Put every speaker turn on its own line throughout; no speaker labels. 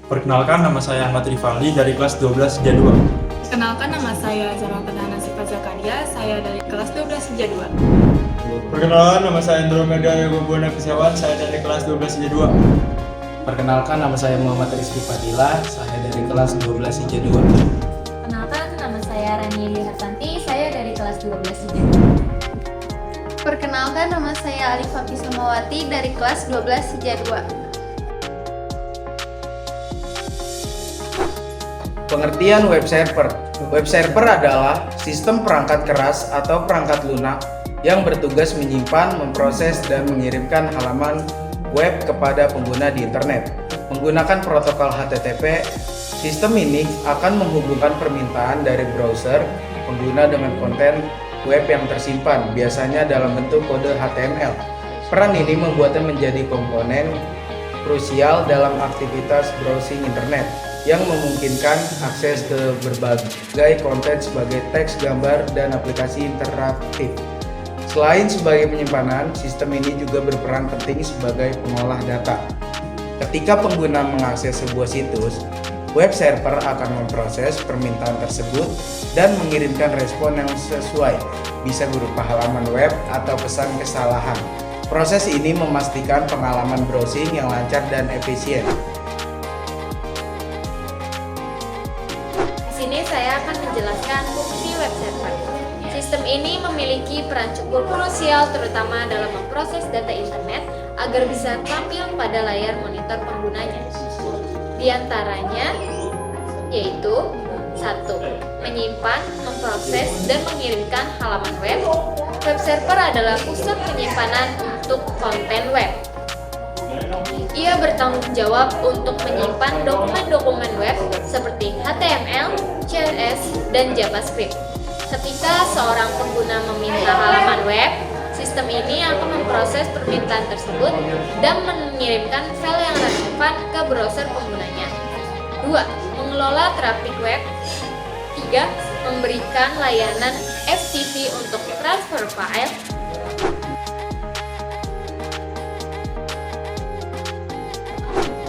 Perkenalkan, nama saya Ahmad Rivaldi dari kelas 12 J2.
Kenalkan, nama saya Zara Perdana Siva Zakaria, saya dari kelas 12 J2.
Perkenalkan, nama saya Andromeda Yogobuana Pisawan, saya dari kelas 12 J2.
Perkenalkan, nama saya Muhammad Rizky Fadila, saya dari kelas 12 IJ2.
Kenalkan, nama saya Rani Hartanti, saya dari kelas 12 IJ2.
Perkenalkan, nama saya Alifah Pismawati dari kelas 12 IJ2.
Pengertian web server. Web server adalah sistem perangkat keras atau perangkat lunak yang bertugas menyimpan, memproses, dan mengirimkan halaman web kepada pengguna di internet. Menggunakan protokol HTTP, sistem ini akan menghubungkan permintaan dari browser pengguna dengan konten web yang tersimpan, biasanya dalam bentuk kode HTML. Peran ini membuatnya menjadi komponen krusial dalam aktivitas browsing internet yang memungkinkan akses ke berbagai konten sebagai teks, gambar, dan aplikasi interaktif. Selain sebagai penyimpanan, sistem ini juga berperan penting sebagai pengolah data. Ketika pengguna mengakses sebuah situs, web server akan memproses permintaan tersebut dan mengirimkan respon yang sesuai, bisa berupa halaman web atau pesan kesalahan. Proses ini memastikan pengalaman browsing yang lancar dan efisien.
Di sini saya akan menjelaskan fungsi web server. Sistem ini memiliki peran cukup krusial terutama dalam memproses data internet agar bisa tampil pada layar monitor penggunanya. Di antaranya yaitu 1. Menyimpan, memproses, dan mengirimkan halaman web. Web server adalah pusat penyimpanan untuk konten web. Ia bertanggung jawab untuk menyimpan dokumen-dokumen web seperti HTML, CSS, dan JavaScript. Ketika seorang pengguna meminta halaman web, sistem ini akan memproses permintaan tersebut dan mengirimkan file yang relevan ke browser penggunanya. 2. Mengelola traffic web. 3. Memberikan layanan FTP untuk transfer file.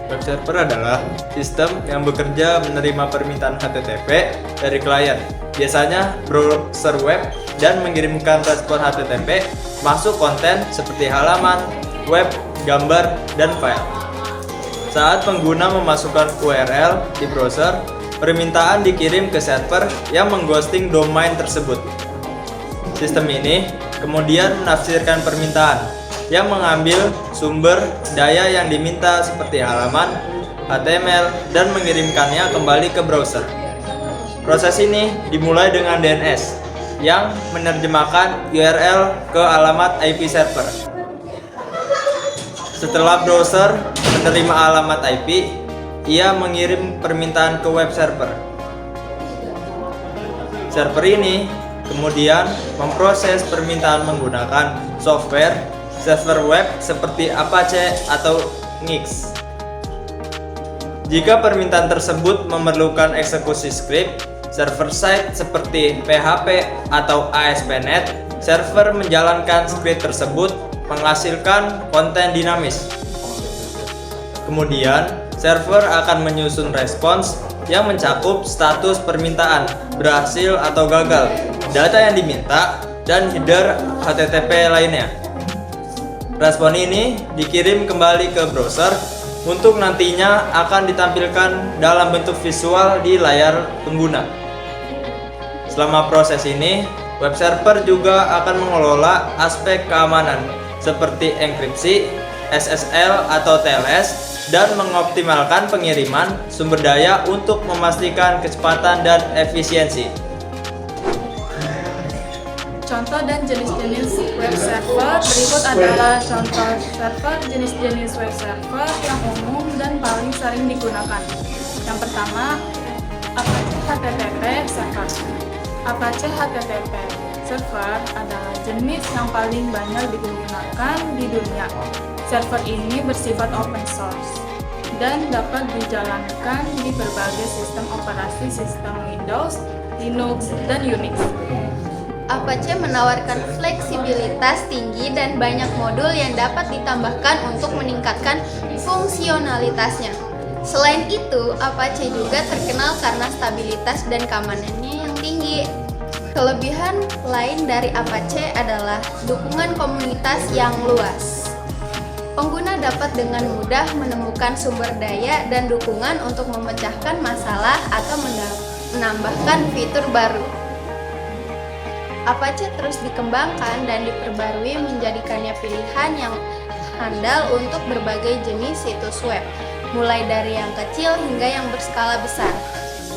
Web server adalah sistem yang bekerja menerima permintaan HTTP dari klien, biasanya browser web, dan mengirimkan respon HTTP masuk konten seperti halaman, web, gambar, dan file. Saat pengguna memasukkan URL di browser, permintaan dikirim ke server yang menghosting domain tersebut. Sistem ini kemudian menafsirkan permintaan yang mengambil sumber daya yang diminta seperti halaman, HTML, dan mengirimkannya kembali ke browser. Proses ini dimulai dengan DNS yang menerjemahkan URL ke alamat IP server. Setelah browser menerima alamat IP, ia mengirim permintaan ke web server. Server ini kemudian memproses permintaan menggunakan software server web seperti Apache atau Nginx. Jika permintaan tersebut memerlukan eksekusi script, server side seperti PHP atau ASP.NET, server menjalankan script tersebut menghasilkan konten dinamis. Kemudian, server akan menyusun respons yang mencakup status permintaan, berhasil atau gagal, data yang diminta, dan header HTTP lainnya. Respon ini dikirim kembali ke browser untuk nantinya akan ditampilkan dalam bentuk visual di layar pengguna. Selama proses ini, web server juga akan mengelola aspek keamanan seperti enkripsi, SSL atau TLS, dan mengoptimalkan pengiriman sumber daya untuk memastikan kecepatan dan efisiensi.
Contoh dan jenis-jenis web server berikut adalah contoh server jenis-jenis web server yang umum dan paling sering digunakan. Yang pertama, Apache HTTP server. Apache HTTP server adalah jenis yang paling banyak digunakan di dunia. Server ini bersifat open source dan dapat dijalankan di berbagai sistem operasi sistem Windows, Linux, dan Unix.
Apache menawarkan fleksibilitas tinggi dan banyak modul yang dapat ditambahkan untuk meningkatkan fungsionalitasnya. Selain itu, Apache juga terkenal karena stabilitas dan keamanannya yang tinggi. Kelebihan lain dari Apache adalah dukungan komunitas yang luas. Pengguna dapat dengan mudah menemukan sumber daya dan dukungan untuk memecahkan masalah atau menambahkan fitur baru. Apache terus dikembangkan dan diperbarui menjadikannya pilihan yang handal untuk berbagai jenis situs web, mulai dari yang kecil hingga yang berskala besar.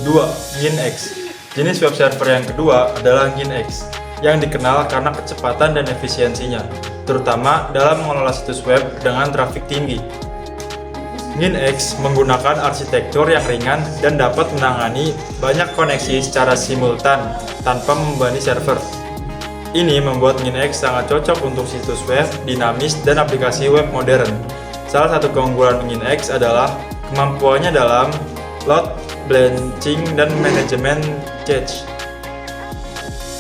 2. NginX. Jenis web server yang kedua adalah NginX, yang dikenal karena kecepatan dan efisiensinya, terutama dalam mengelola situs web dengan trafik tinggi. NginX menggunakan arsitektur yang ringan dan dapat menangani banyak koneksi secara simultan tanpa membebani server. Ini membuat NginX sangat cocok untuk situs web dinamis dan aplikasi web modern. Salah satu keunggulan NginX adalah kemampuannya dalam load balancing dan manajemen cache.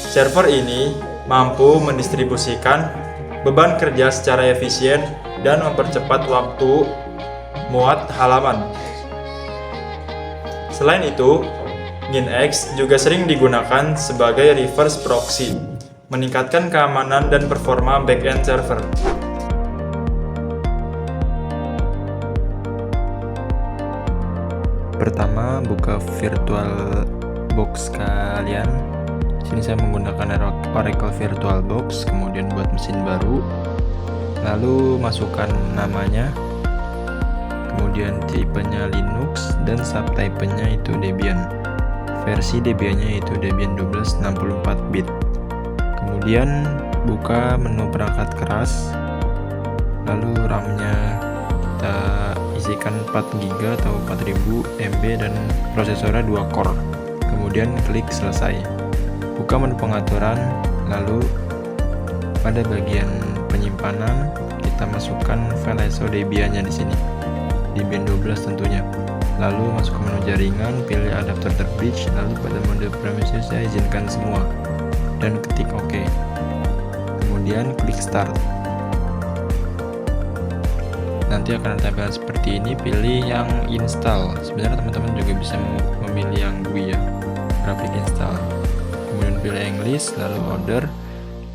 Server ini mampu mendistribusikan beban kerja secara efisien dan mempercepat waktu muat halaman. Selain itu, NginX juga sering digunakan sebagai reverse proxy, meningkatkan keamanan dan performa backend server. Pertama, buka VirtualBox kalian. Di sini saya menggunakan Oracle VirtualBox, kemudian buat mesin baru. Lalu masukkan namanya, kemudian tipenya Linux dan subtype-nya itu Debian. Versi Debian-nya itu Debian 12 64 bit. Kemudian buka menu perangkat keras. Lalu RAM-nya kita isikan 4GB atau 4000 MB dan prosesornya 2 core. Kemudian klik selesai. Buka menu pengaturan, lalu pada bagian penyimpanan kita masukkan file ISO Debian-nya di sini. Debian 12 tentunya. Lalu masuk ke menu jaringan, pilih adapter bridge, lalu pada mode premises saya izinkan semua dan ketik OK. Kemudian klik start. Nanti akan tampilan seperti ini, pilih yang install. Sebenarnya teman-teman juga bisa memilih yang GUI ya, graphic install. Kemudian pilih English, lalu order,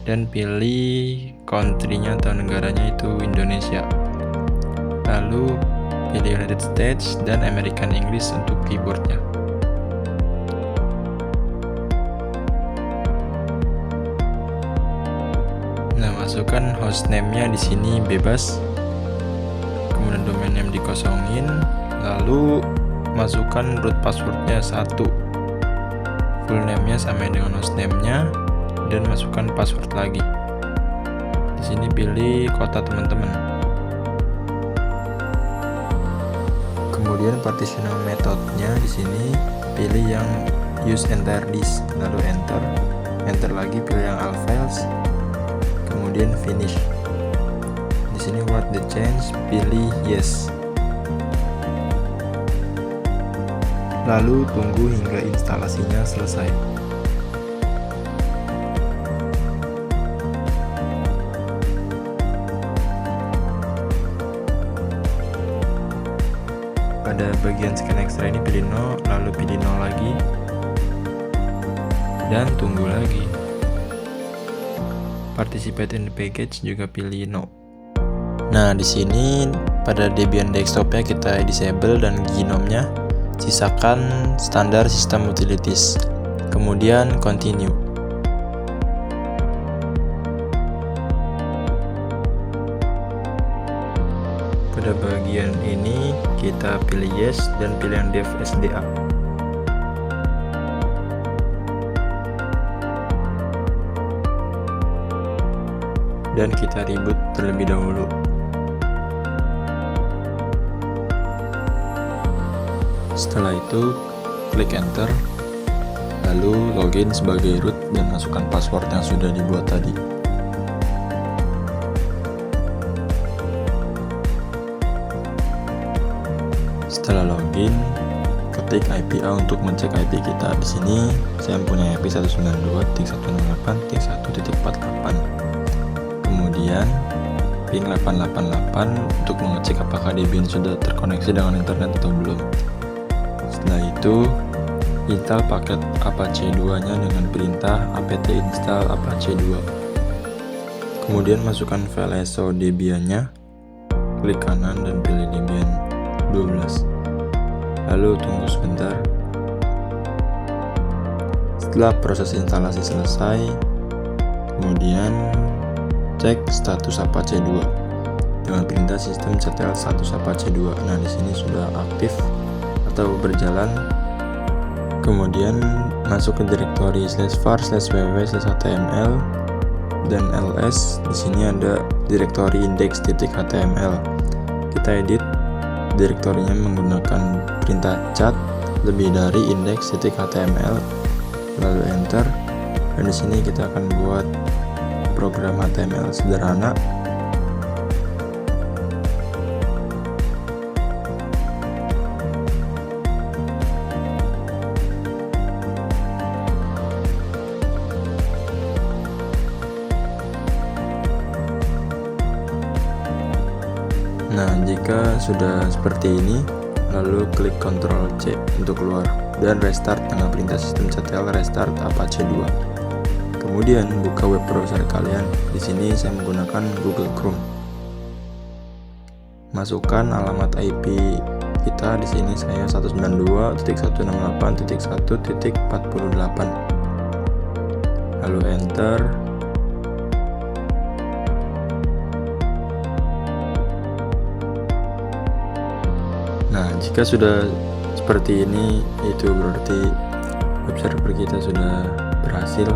dan pilih country-nya atau negaranya itu Indonesia. Lalu pilih United States dan American English untuk keyboardnya. Nah, masukkan hostname-nya di sini bebas. Kemudian domain name dikosongin, lalu masukkan root passwordnya 1, full name-nya sama dengan hostname-nya, dan masukkan password lagi. Di sini pilih kota teman-teman. Kemudian partitioning methodenya di sini pilih yang use entire disk, lalu enter lagi, pilih yang all files, kemudian finish. Di sini what the change, pilih yes. Lalu tunggu hingga instalasinya selesai. Pada bagian scan extra ini pilih no, lalu pilih no lagi, dan tunggu lagi. Participate in the package juga pilih no. Nah, di sini pada Debian desktopnya kita disable dan GNOME-nya sisakan standar sistem utilities. Kemudian continue. Pada bagian ini kita pilih yes dan pilih yang dev SDA. Dan kita reboot terlebih dahulu. Setelah itu klik enter, lalu login sebagai root dan masukkan password yang sudah dibuat tadi. Setelah login, ketik IPA untuk mencek IP kita. Di sini saya punya IP 192.168.1.48. Kemudian
ping 888 untuk mengecek apakah Debian sudah terkoneksi dengan internet atau belum. Setelah itu, install paket Apache 2-nya dengan perintah apt install Apache 2. Kemudian masukkan file ISO Debian-nya, klik kanan dan pilih Debian 12. Lalu tunggu sebentar. Setelah proses instalasi selesai, kemudian cek status Apache 2 dengan perintah systemctl status Apache 2. Nah, di sini sudah aktif atau berjalan. Kemudian masuk ke direktori /var/www/html dan ls. Di sini ada direktori index.html. Kita edit direktorinya menggunakan perintah cat lebih dari index.html, lalu enter. Dan di sini kita akan buat program HTML sederhana. Nah, jika sudah seperti ini, lalu klik Ctrl C untuk keluar dan restart dengan perintah systemctl restart Apache 2. Kemudian buka web browser kalian. Di sini saya menggunakan Google Chrome. Masukkan alamat IP kita. Di sini saya 192.168.1.48. Lalu enter. Nah, jika sudah seperti ini, itu berarti web server kita sudah berhasil.